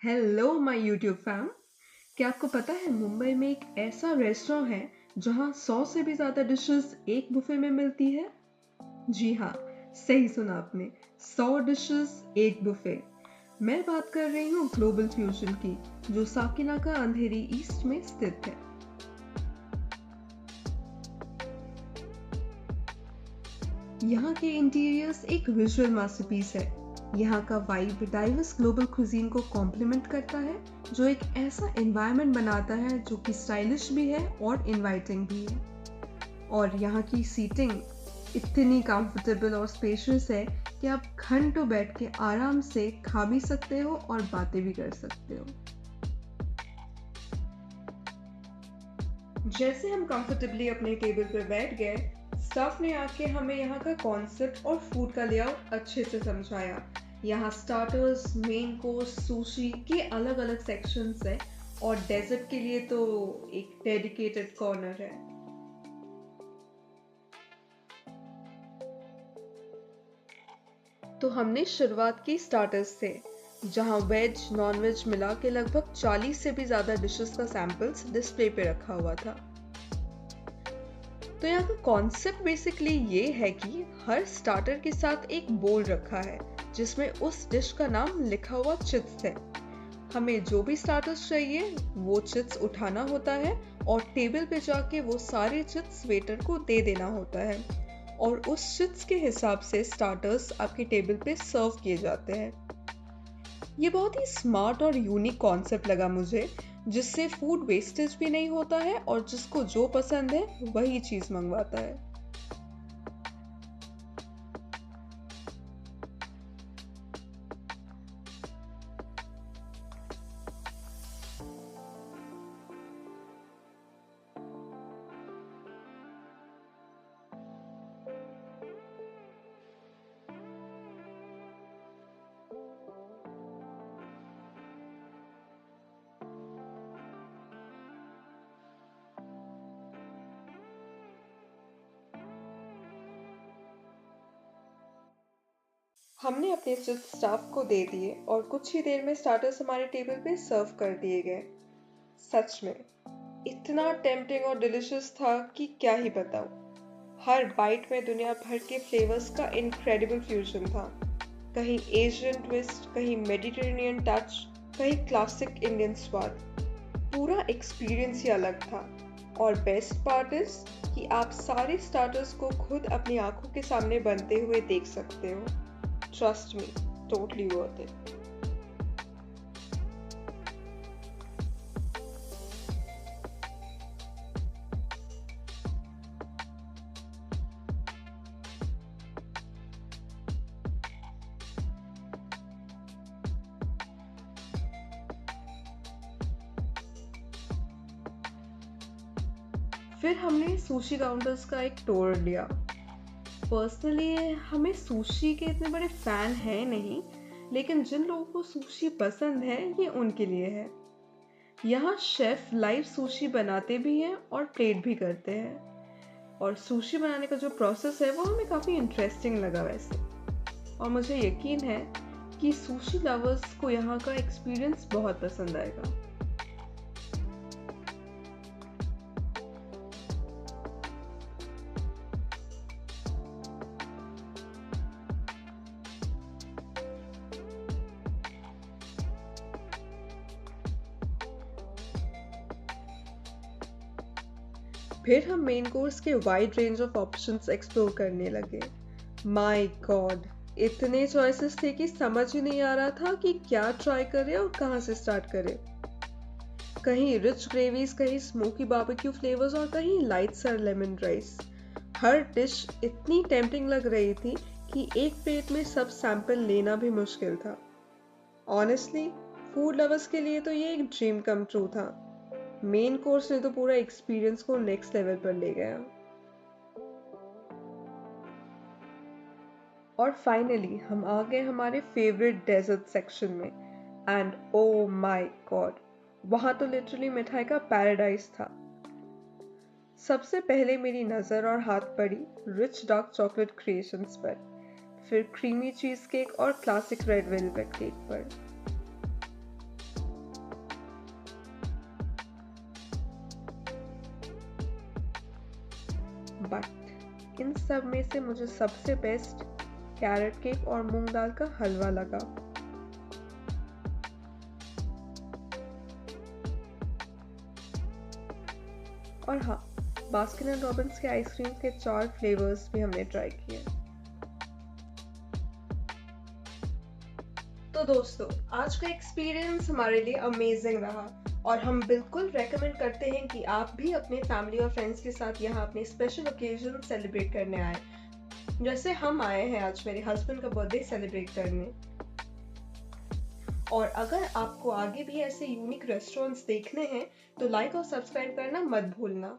Hello my YouTube fam. क्या आपको पता है मुंबई में एक ऐसा रेस्टोरेंट है जहां 100 से भी ज़्यादा डिशेस एक बुफे में मिलती है। जी हाँ, सही सुना आपने, 100 डिशेस एक बुफे। मैं बात कर रही हूँ ग्लोबल फ्यूजन की, जो साकिनाका अंधेरी ईस्ट में स्थित है। यहाँ के इंटीरियर्स एक विजुअल मास्टरपीस है। यहाँ का वाइब डाइवर्स ग्लोबल क्विजीन को कॉम्प्लीमेंट करता है, जो एक ऐसा एनवायरनमेंट बनाता है जो कि स्टाइलिश भी है और इनवाइटिंग भी है। और यहाँ की सीटिंग इतनी कंफर्टेबल और स्पेशियस है कि आप घंटों बैठ के आराम से खा भी सकते हो और बातें भी कर सकते हो। जैसे हम कंफर्टेबली अपने टेबल पर बैठ गए, स्टाफ ने आके हमें यहाँ का कॉन्सेप्ट और फूड का लेआउट अच्छे से समझाया। यहाँ स्टार्टर्स, मेन कोर्स, सुशी के अलग अलग सेक्शंस हैं और डेजर्ट के लिए तो एक डेडिकेटेड कॉर्नर है। तो हमने शुरुआत की स्टार्टर्स से, जहाँ वेज नॉन वेज मिला के लगभग 40 से भी ज़्यादा डिशेस का सैंपल्स डिस्प्ले पे रखा हुआ था। तो यहाँ का कॉन्सेप्ट बेसिकली ये है कि हर स्टार्टर के साथ एक बोल रखा है जिसमें उस डिश का नाम लिखा हुआ चिट्स है। हमें जो भी स्टार्टर्स चाहिए वो चिट्स उठाना होता है और टेबल पे जाके वो सारे चिट्स वेटर को दे देना होता है और उस चिट्स के हिसाब से स्टार्टर्स आपके टेबल पे सर्व किए जाते हैं। ये बहुत ही स्मार्ट और यूनिक कॉन्सेप्ट लगा मुझे, जिससे फूड वेस्टेज भी नहीं होता है और जिसको जो पसंद है वही चीज़ मंगवाता है। हमने अपने चिप्स स्टाफ को दे दिए और कुछ ही देर में स्टार्टर्स हमारे टेबल पे सर्व कर दिए गए। सच में इतना टेम्पटिंग और डिलिशियस था कि क्या ही बताऊं। हर बाइट में दुनिया भर के फ्लेवर्स का इनक्रेडिबल फ्यूजन था। कहीं एशियन ट्विस्ट, कहीं मेडिटेरेनियन टच, कहीं क्लासिक इंडियन स्वाद। पूरा एक्सपीरियंस ही अलग था। और बेस्ट पार्ट इज कि आप सारे स्टार्टर्स को खुद अपनी आंखों के सामने बनते हुए देख सकते हो। Trust me, totally worth it. फिर हमने सुशी काउंटर्स का एक टूर लिया। पर्सनली हमें सुशी के इतने बड़े फैन हैं नहीं, लेकिन जिन लोगों को सुशी पसंद है ये उनके लिए है। यहाँ शेफ लाइव सुशी बनाते भी हैं और प्लेट भी करते हैं। और सुशी बनाने का जो प्रोसेस है वो हमें काफ़ी इंटरेस्टिंग लगा वैसे। और मुझे यकीन है कि सुशी लवर्स को यहाँ का एक्सपीरियंस बहुत पसंद आएगा। फिर हम मेन कोर्स के wide range of options explore करने लगे। माय गॉड, इतने चॉइसेस थे कि समझ ही नहीं आ रहा था कि क्या ट्राई करें और कहाँ से स्टार्ट करें। कहीं रिच ग्रेवीज, कहीं स्मोकी बारबेक्यू फ्लेवर्स और कहीं लाइट सर लेमन राइस। हर डिश इतनी टेम्पटिंग लग रही थी कि एक प्लेट में सब सैंपल लेना भी मुश्किल था। ऑनेस्टली फूड लवर्स के लिए तो ये एक ड्रीम कम ट्रू था। मेन कोर्स ने तो पूरा एक्सपीरियंस को नेक्स्ट लेवल पर ले गया। और फाइनली हम आ गए हमारे फेवरेट डेजर्ट सेक्शन में। एंड ओ माय गॉड, वहाँ तो लिटरली मिठाई का पैराडाइज था। सबसे पहले मेरी नज़र और हाथ पड़ी रिच डार्क चॉकलेट क्रिएशंस पर, फिर क्रीमी चीज़ केक और क्लासिक रेड वेलवेट केक पर। बट इन सब में से मुझे सबसे बेस्ट कैरेट केक और मूंग दाल का हलवा लगा। और हाँ, बास्किन एंड रॉबिन्स के आइसक्रीम के 4 फ्लेवर्स भी हमने ट्राई किए। तो दोस्तों, आज का एक्सपीरियंस हमारे लिए अमेजिंग रहा और हम बिल्कुल रेकमेंड करते हैं कि आप भी अपने फैमिली और फ्रेंड्स के साथ यहाँ अपने स्पेशल ओकेजन सेलिब्रेट करने आए, जैसे हम आए हैं आज मेरे हस्बैंड का बर्थडे सेलिब्रेट करने। और अगर आपको आगे भी ऐसे यूनिक रेस्टोरेंट्स देखने हैं तो लाइक और सब्सक्राइब करना मत भूलना।